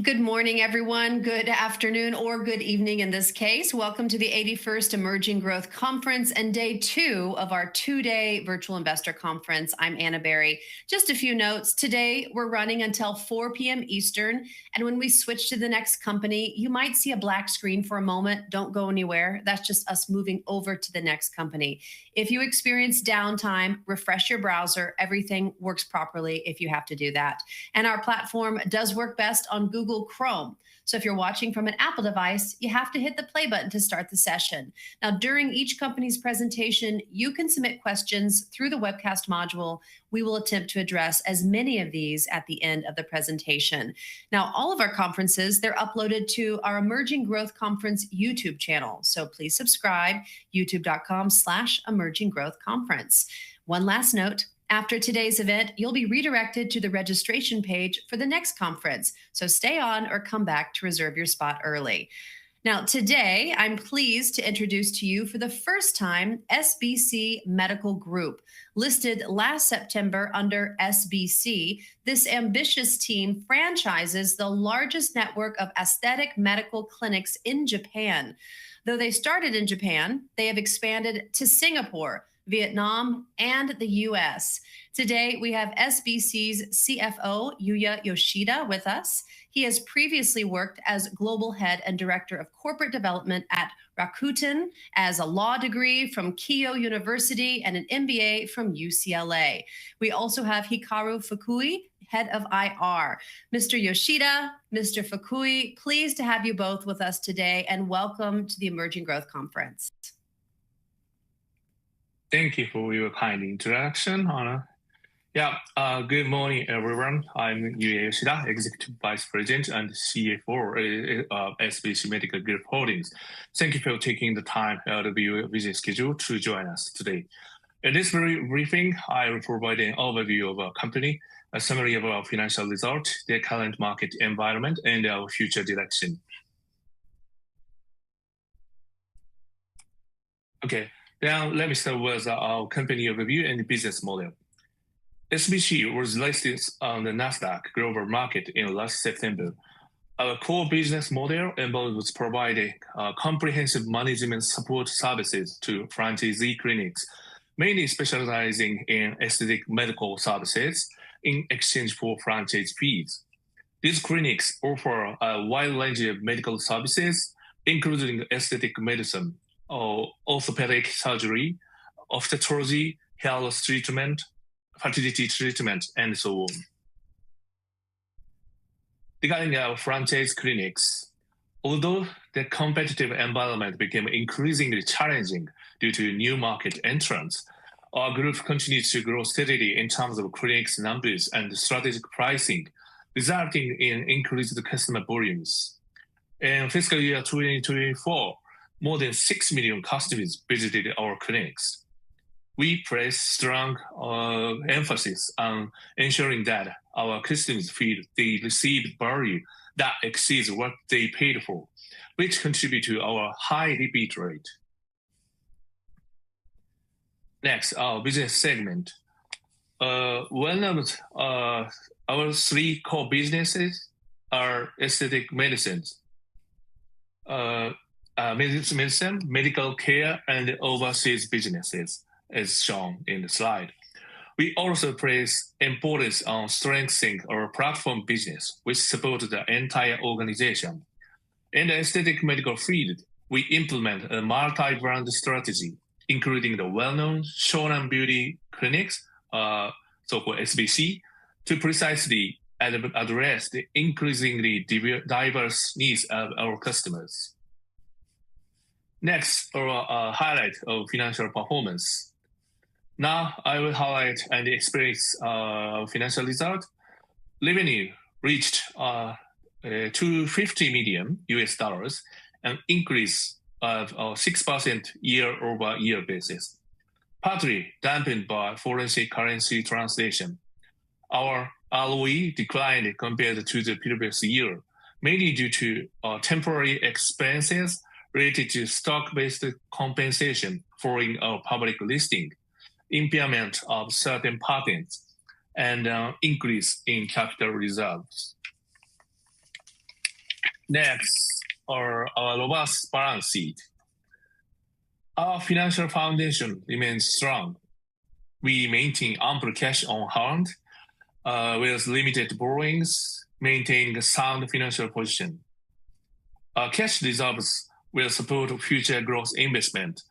Good morning, everyone. Good afternoon or good evening in this case. Welcome to the 81st Emerging Growth Conference and day 2 of our 2-day virtual investor conference. I'm Anna Berry. Just a few notes. Today, we're running until 4 p.m. Eastern. And when we switch to the next company, you might see a black screen for a moment. Don't go anywhere. That's just us moving over to the next company. If you experience downtime, refresh your browser. Everything works properly if you have to do that. And our platform does work best on Google Chrome. So if you're watching from an Apple device, you have to hit the play button to start the session. Now, during each company's presentation, you can submit questions through the webcast module. We will attempt to address as many of these at the end of the presentation. Now, all of our conferences, they're uploaded to our Emerging Growth Conference YouTube channel. So please subscribe, youtube.com/Emerging Growth Conference. One last note. After today's event, you'll be redirected to the registration page for the next conference. So stay on or come back to reserve your spot early. Now, today, I'm pleased to introduce to you for the first time SBC Medical Group. Listed last September under SBC, this ambitious team franchises the largest network of aesthetic medical clinics in Japan. Though they started in Japan, they have expanded to Singapore, Vietnam, and the US. Today, we have SBC's CFO, Yuya Yoshida, with us. He has previously worked as Global Head and Director of Corporate Development at Rakuten, as a law degree from Keio University and an MBA from UCLA. We also have Hikaru Fukui, Head of IR. Mr. Yoshida, Mr. Fukui, pleased to have you both with us today, and welcome to the Emerging Growth Conference. Thank you for your kind introduction, Anna. Good morning, everyone. I'm Yuya Yoshida, Executive Vice President and CFO of SBC Medical Group Holdings. Thank you for taking the time out of your busy schedule to join us today. In this briefing, I will provide an overview of our company, a summary of our financial results, the current market environment, and our future direction. Okay. Now, let me start with our company overview and business model. SBC was listed on the NASDAQ global market in last September. Our core business model involves providing comprehensive management support services to franchisee clinics, mainly specializing in aesthetic medical services in exchange for franchise fees. These clinics offer a wide range of medical services, including aesthetic medicine, orthopedic surgery, ophthalmology, hair loss treatment, fertility treatment, and so on. Regarding our franchise clinics, although the competitive environment became increasingly challenging due to new market entrants, our group continues to grow steadily in terms of clinics numbers and strategic pricing, resulting in increased customer volumes. In fiscal year 2024, more than 6 million customers visited our clinics. We place strong emphasis on ensuring that our customers feel they receive value that exceeds what they paid for, which contribute to our high repeat rate. Next, our business segment. One of our 3 core businesses are aesthetic medicines. Medicine, medical care, and overseas businesses, as shown in the slide. We also place importance on strengthening our platform business, which supports the entire organization. In the aesthetic medical field, we implement a multi-brand strategy, including the well-known Shonan Beauty clinics, so-called SBC, to precisely address the increasingly diverse needs of our customers. Next, our highlight of financial performance. Now, I will highlight and express financial result. Revenue reached $250 million, an increase of 6% year-over-year basis, partly dampened by foreign currency translation. Our ROE declined compared to the previous year, mainly due to temporary expenses related to stock-based compensation following our public listing, impairment of certain patents, and increase in capital reserves. Next, our robust balance sheet. Our financial foundation remains strong. We maintain ample cash on hand with limited borrowings, maintaining a sound financial position. Our cash reserves will support future growth investment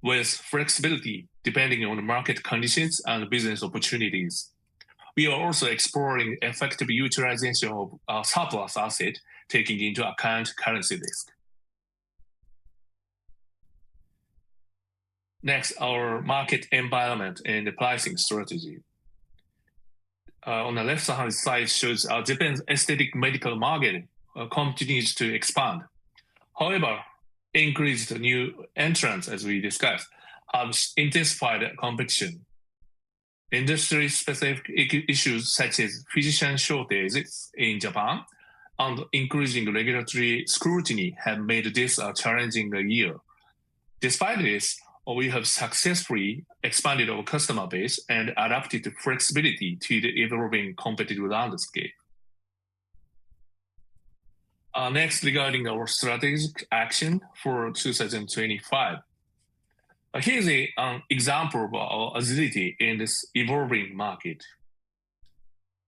with flexibility depending on the market conditions and business opportunities. We are also exploring effective utilization of our surplus asset, taking into account currency risk. Next, our market environment and the pricing strategy. On the left-hand side shows our Japan's aesthetic medical market continues to expand. However, increased new entrants, as we discussed, have intensified competition. Industry-specific issues such as physician shortages in Japan and increasing regulatory scrutiny have made this a challenging year. Despite this, we have successfully expanded our customer base and adapted flexibility to the evolving competitive landscape. Next, regarding our strategic action for 2025. Here's an example of our agility in this evolving market.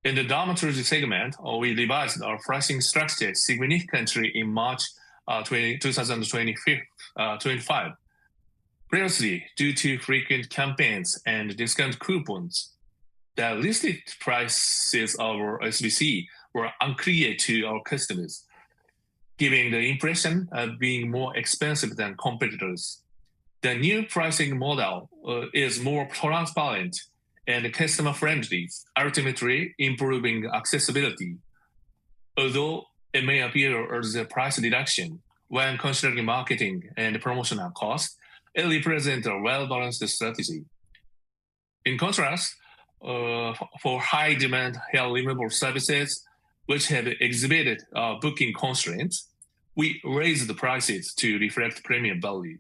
In the dermatology segment, we revised our pricing structure significantly in March 2025. Previously, due to frequent campaigns and discount coupons, the listed prices of our SBC were unclear to our customers, giving the impression of being more expensive than competitors. The new pricing model is more transparent and customer-friendly, ultimately improving accessibility. Although it may appear as a price reduction, when considering marketing and promotional costs, it represents a well-balanced strategy. In contrast, for high-demand hair removal services, which have exhibited booking constraints, we raised the prices to reflect premium value.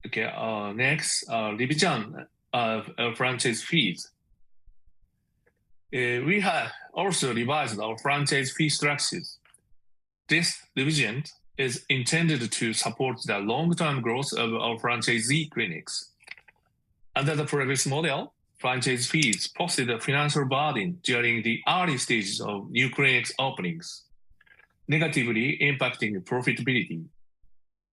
Okay, next, revision of franchise fees. We have also revised our franchise fee structures. This revision is intended to support the long-term growth of our franchisee clinics. Under the previous model, franchise fees posed a financial burden during the early stages of new clinics openings, negatively impacting profitability.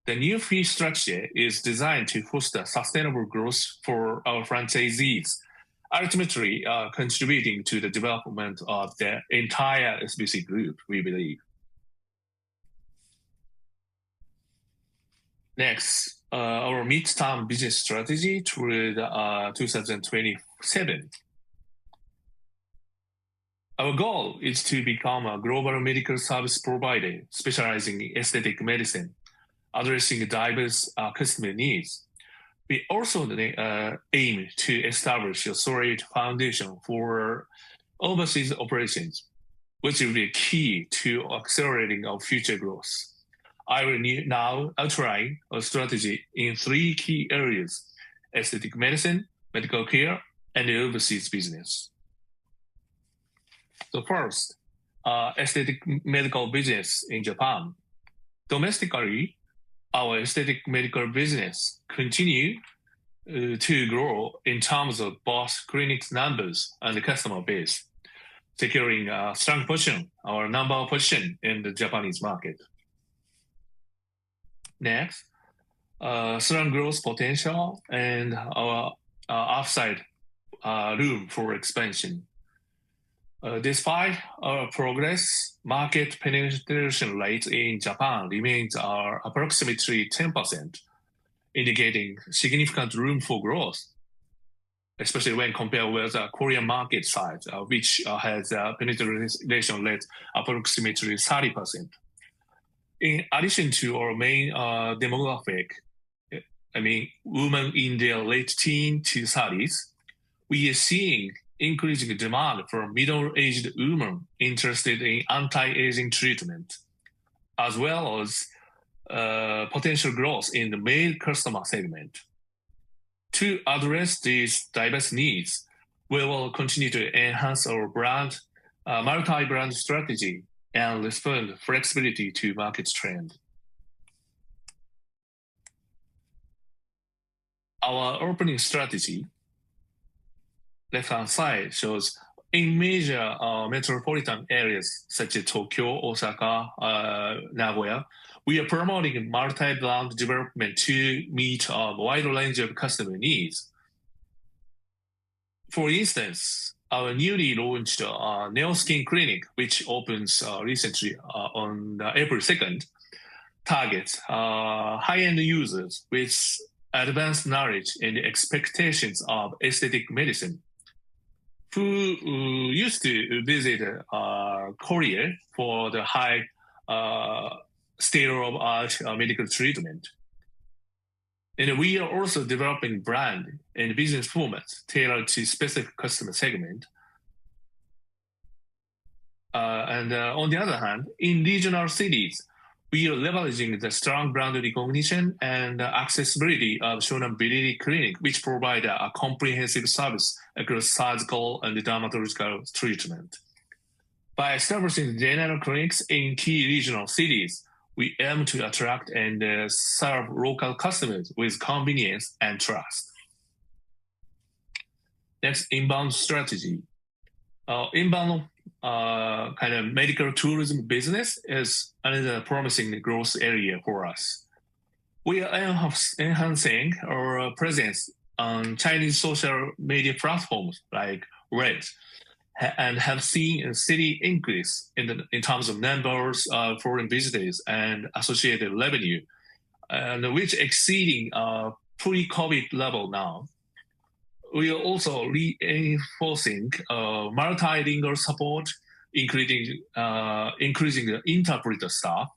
The new fee structure is designed to foster sustainable growth for our franchisees, ultimately contributing to the development of the entire SBC group, we believe. Next, our mid-term business strategy toward 2027. Our goal is to become a global medical service provider specializing in aesthetic medicine, addressing diverse customer needs. We also aim to establish a solid foundation for overseas operations, which will be key to accelerating our future growth. I will now outline a strategy in 3 key areas: aesthetic medicine, medical care, and the overseas business. So first, aesthetic medical business in Japan. Domestically, our aesthetic medical business continue to grow in terms of both clinics numbers and the customer base, securing a strong position, our number one position in the Japanese market. Next, strong growth potential and our upside room for expansion. Despite our progress, market penetration rate in Japan remains approximately 10%, indicating significant room for growth, especially when compared with the Korean market size, which has a penetration rate approximately 30%. In addition to our main demographic, women in their late teens to 30s, we are seeing increasing demand for middle-aged women interested in anti-aging treatment, as well as potential growth in the male customer segment. To address these diverse needs, we will continue to enhance our brand multi-brand strategy, and respond flexibility to market trend. Our opening strategy, left-hand side, shows in major metropolitan areas such as Tokyo, Osaka, Nagoya, we are promoting multi-brand development to meet a wide range of customer needs. For instance, our newly launched Neo Skin Clinic, which opens recently on April 2nd, targets high-end users with advanced knowledge and expectations of aesthetic medicine, who used to visit Korea for the high state-of-art medical treatment. And we are also developing brand and business formats tailored to specific customer segment. And on the other hand, in regional cities, we are leveraging the strong brand recognition and accessibility of Shonan Beauty Clinic, which provide a comprehensive service across surgical and dermatological treatment. By establishing general clinics in key regional cities, we aim to attract and serve local customers with convenience and trust. Next, inbound strategy. Inbound kind of medical tourism business is another promising growth area for us. We are enhancing our presence on Chinese social media platforms like Red, and have seen a steady increase in terms of numbers of foreign visitors and associated revenue, and which exceeding pre-COVID level now. We are also reinforcing multilingual support, including increasing the interpreter staff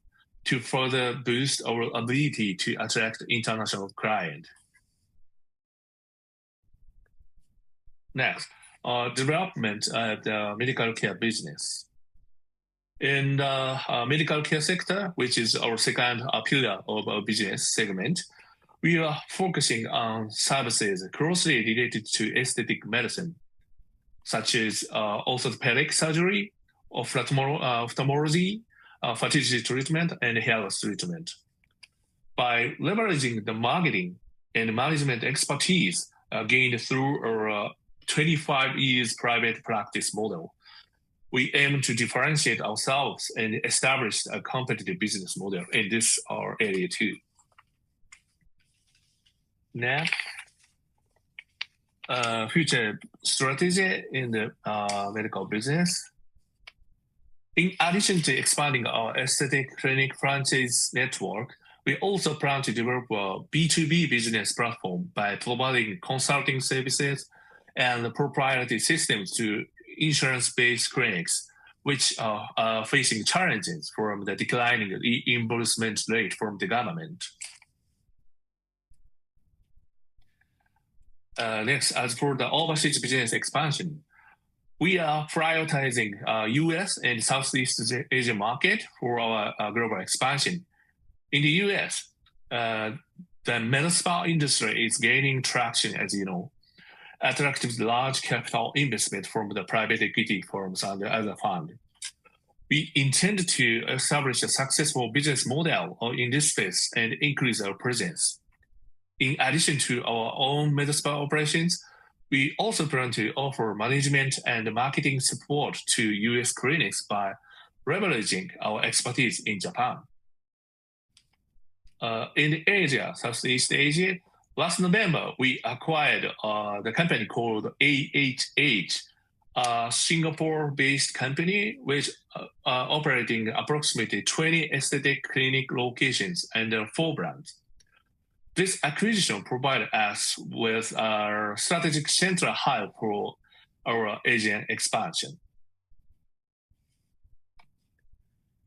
to further boost our ability to attract international clients. Next, development of the medical care business. In the medical care sector, which is our second pillar of our business segment, we are focusing on services closely related to aesthetic medicine, such as orthopedic surgery, ophthalmology, fertility treatment, and hair loss treatment. By leveraging the marketing and management expertise gained through our 25 years private practice model, we aim to differentiate ourselves and establish a competitive business model in this area too. Next, future strategy in the medical business. In addition to expanding our aesthetic clinic franchise network, we also plan to develop a B2B business platform by providing consulting services and proprietary systems to insurance-based clinics, which are facing challenges from the declining reimbursement rate from the government. Next, as for the overseas business expansion, we are prioritizing US and Southeast Asia market for our global expansion. In the US, the med spa industry is gaining traction, as you know, attracting large capital investment from the private equity firms and the other funds. We intend to establish a successful business model in this space and increase our presence. In addition to our own med spa operations, we also plan to offer management and marketing support to US clinics by leveraging our expertise in Japan. In Asia, Southeast Asia, last November, we acquired the company called AHH, a Singapore-based company which operating approximately 20 aesthetic clinic locations and 4 brands. This acquisition provided us with a strategic central hub for our Asian expansion.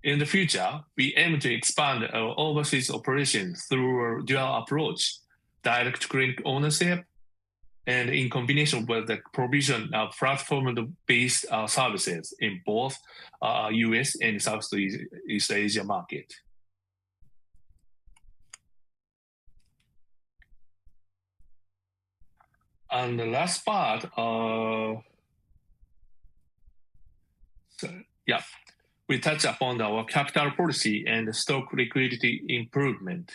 In the future, we aim to expand our overseas operations through a dual approach, direct clinic ownership, and in combination with the provision of platform-based services in both US and Southeast Asia market. And the last part, So, yeah, we touch upon our capital policy and stock liquidity improvement.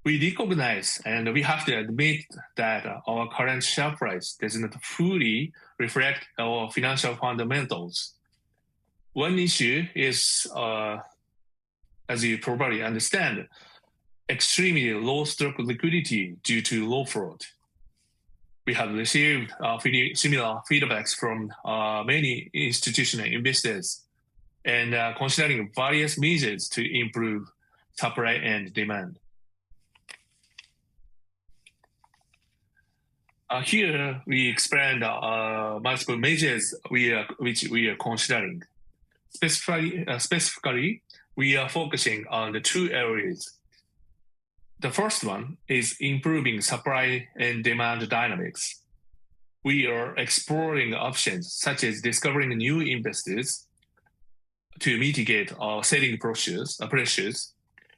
We recognize and we have to admit that our current share price does not fully reflect our financial fundamentals. One issue is, as you probably understand, extremely low stock liquidity due to low float. We have received similar feedbacks from many institutional investors and considering various measures to improve supply and demand. Here we explain multiple measures which we are considering. Specifically, we are focusing on the two areas. The first one is improving supply and demand dynamics. We are exploring options such as discovering new investors to mitigate selling pressures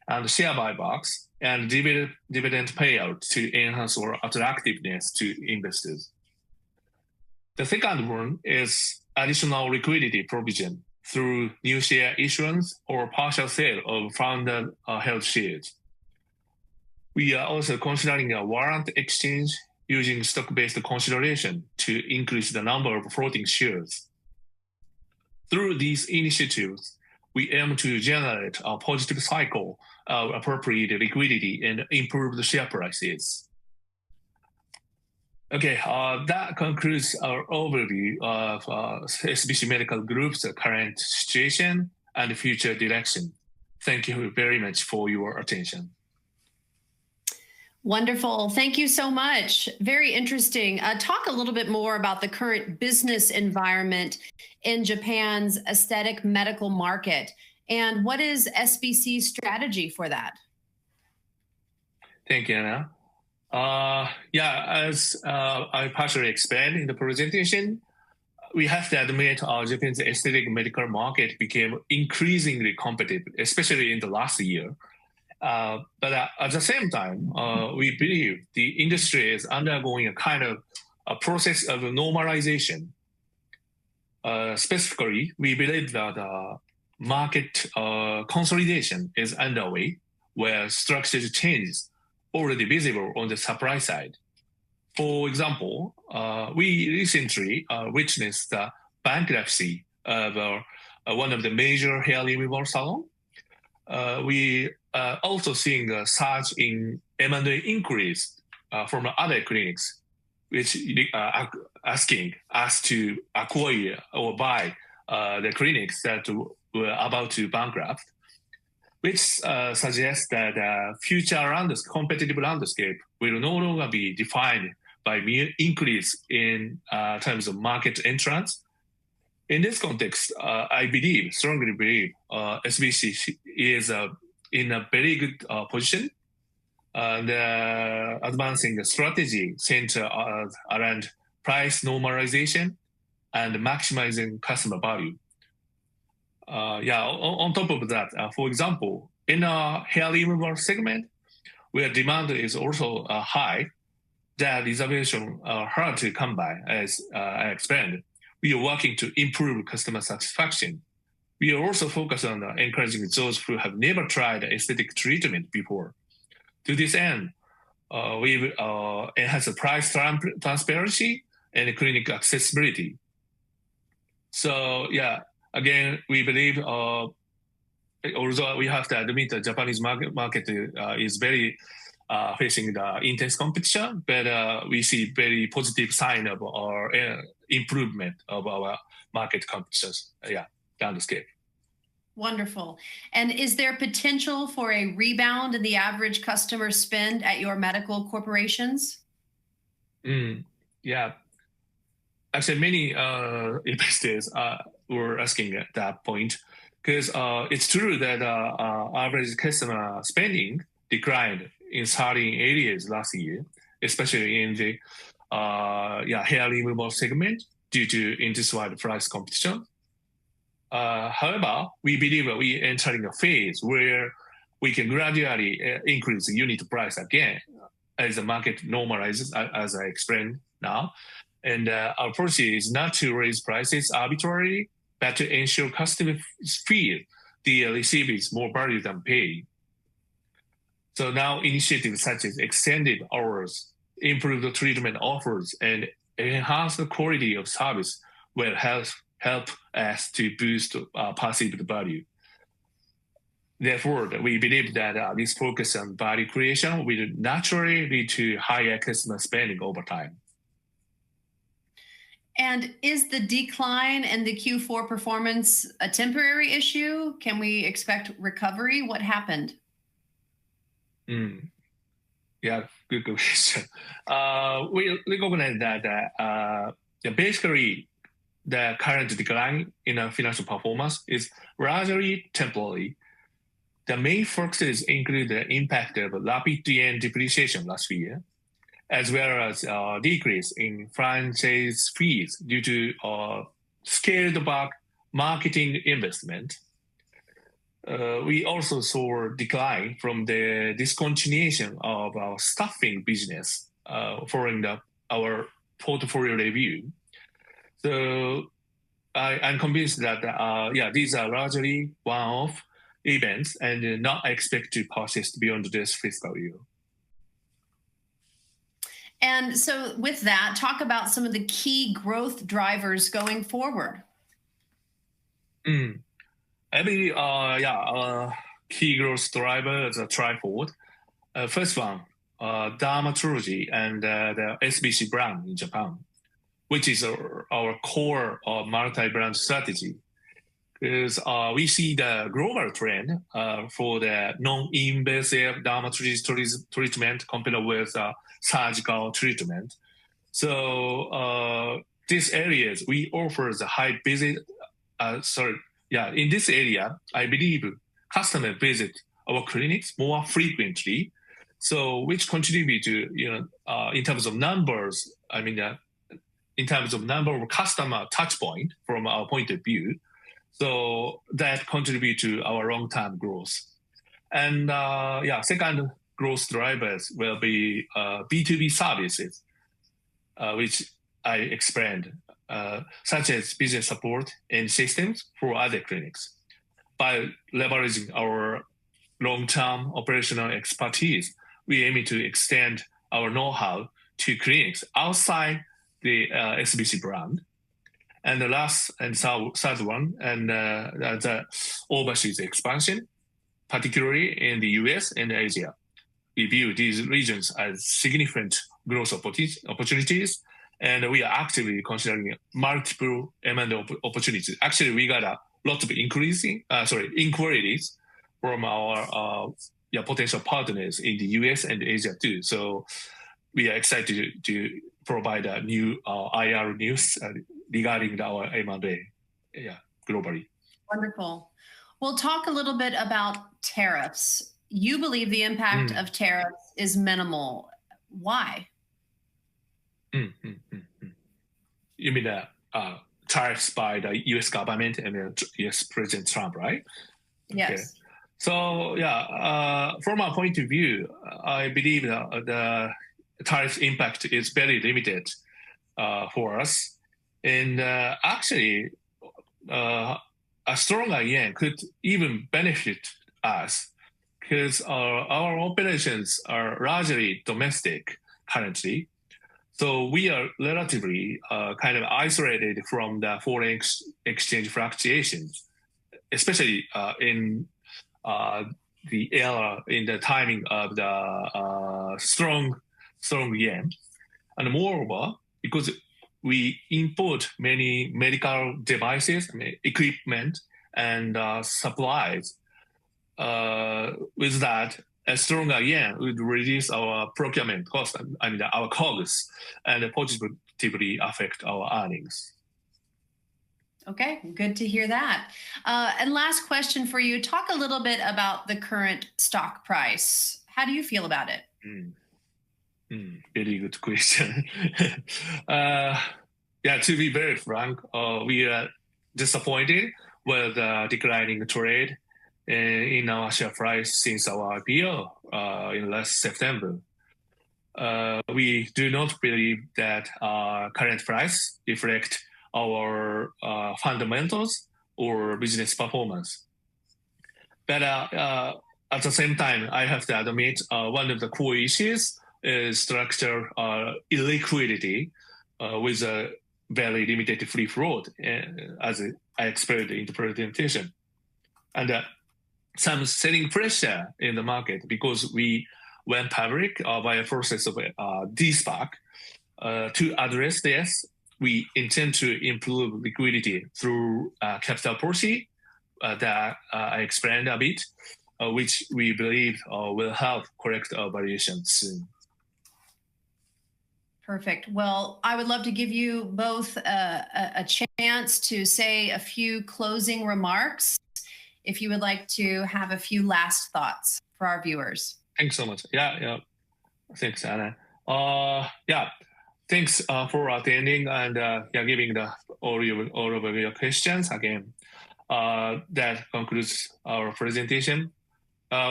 and share buybacks and dividend payout to enhance our attractiveness to investors. The second one is additional liquidity provision through new share issuance or partial sale of founder-held shares. We are also considering a warrant exchange using stock-based consideration to increase the number of floating shares. Through these initiatives, we aim to generate a positive cycle of appropriate liquidity and improve the share prices. Okay, that concludes our overview of SBC Medical Group's current situation and future direction. Thank you very much for your attention. Wonderful. Thank you so much. Very interesting. Talk a little bit more about the current business environment in Japan's aesthetic medical market, and what is SBC's strategy for that? Thank you, Anna. As I partially explained in the presentation, we have to admit Japan's aesthetic medical market became increasingly competitive, especially in the last year. But at the same time, we believe the industry is undergoing a kind of a process of normalization. Specifically, we believe that market consolidation is underway, where structural changes already visible on the supply side. For example, we recently witnessed the bankruptcy of one of the major hair removal salons. We are also seeing a surge in M&A increase from other clinics, which are asking us to acquire or buy the clinics that were about to bankrupt, which suggests that future competitive landscape will no longer be defined by mere increase in terms of market entrance. In this context, I strongly believe, SBC is in a very good position and advancing a strategy centered around price normalization and maximizing customer value. On top of that, for example, in our hair removal segment, where demand is also high, that reservation are hard to come by, as I explained. We are working to improve customer satisfaction. We are also focused on encouraging those who have never tried aesthetic treatment before. To this end, we enhance the price transparency and clinic accessibility. So again, we believe, although we have to admit the Japanese market is very facing the intense competition, but we see very positive sign of our improvement of our market competitions. Landscape. Wonderful. And is there potential for a rebound in the average customer spend at your medical corporations? Actually, many investors were asking at that point, because it's true that average customer spending declined in certain areas last year, especially in the hair removal segment due to intensified price competition. However, we believe that we are entering a phase where we can gradually increase the unit price again as the market normalizes, as I explained now. And our policy is not to raise prices arbitrarily, but to ensure customers feel the receive is more value than pay. So now initiatives such as extended hours, improved treatment offers, and enhanced quality of service will help us to boost perceived value. Therefore, we believe that this focus on value creation will naturally lead to higher customer spending over time. And is the decline in the Q4 performance a temporary issue? Can we expect recovery? What happened? Yeah, good question. We recognize that basically the current decline in our financial performance is largely temporary. The main factors include the impact of rapid yen depreciation last year, as well as a decrease in franchise fees due to scaled back marketing investment. We also saw a decline from the discontinuation of our staffing business following our portfolio review. So I'm convinced that these are largely one-off events and not expected to persist beyond this fiscal year. And so with that, talk about some of the key growth drivers going forward. I believe, key growth drivers are trifold. First one, dermatology and the SBC brand in Japan, which is our core multi-brand strategy. Because we see the global trend for the non-invasive dermatology treatment compared with surgical treatment. So these areas, we offer the high visit, in this area, I believe customers visit our clinics more frequently, so which contribute to, in terms of numbers, in terms of number of customer touch point from our point of view, so that contribute to our long-term growth. And second growth drivers will be B2B services, which I explained, such as business support and systems for other clinics. By leveraging our long-term operational expertise, we aim to extend our know-how to clinics outside the SBC brand. And the last and third one, and the overseas expansion, particularly in the US and Asia. We view these regions as significant growth opportunities, and we are actively considering multiple M&A opportunities. Actually, we got a lot of inquiries from our potential partners in the US and Asia too. So we are excited to provide a new IR news regarding our M&A globally. Wonderful. We'll talk a little bit about tariffs. You believe the impact of tariffs is minimal. Why? You mean the tariffs by the U.S. government and U.S. President Trump, right? Yes. Okay. So from our point of view, I believe the tariff impact is very limited for us. And actually, a stronger yen could even benefit us because our operations are largely domestic currently. So we are relatively kind of isolated from the foreign exchange fluctuations, especially in the timing of the strong yen. And moreover, because we import many medical devices, equipment, and supplies, with that, a stronger yen would reduce our procurement cost, our COGS, and positively affect our earnings. Okay, good to hear that. And last question for you. Talk a little bit about the current stock price. How do you feel about it? Very good question. To be very frank, we are disappointed with declining trade in our share price since our IPO in last September. We do not believe that our current price reflects our fundamentals or business performance. But at the same time, I have to admit one of the core issues is structure illiquidity with a very limited free float, as I explained in the presentation. And some selling pressure in the market because we went public via process of de-SPAC. To address this, we intend to improve liquidity through capital policy that I explained a bit, which we believe will help correct our valuation soon. Perfect. Well, I would love to give you both a chance to say a few closing remarks, if you would like to have a few last thoughts for our viewers. Thanks so much. Yeah. Thanks, Anna. Thanks for attending and giving all of your questions again. That concludes our presentation.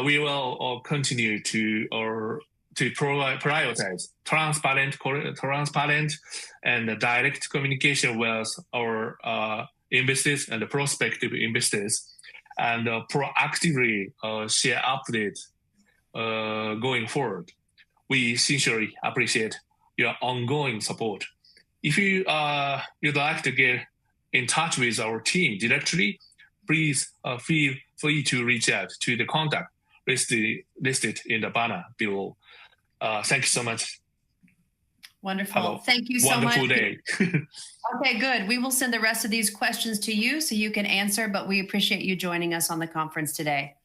We will continue to prioritize transparent and direct communication with our investors and prospective investors, and proactively share updates going forward. We sincerely appreciate your ongoing support. If you'd like to get in touch with our team directly, please feel free to reach out to the contact listed in the banner below. Thank you so much. Wonderful. Thank you so much. Wonderful day. Okay, good. We will send the rest of these questions to you so you can answer, but we appreciate you joining us on the conference today.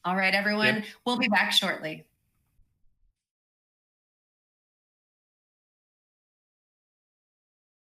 All right, everyone. Yep. We'll be back shortly.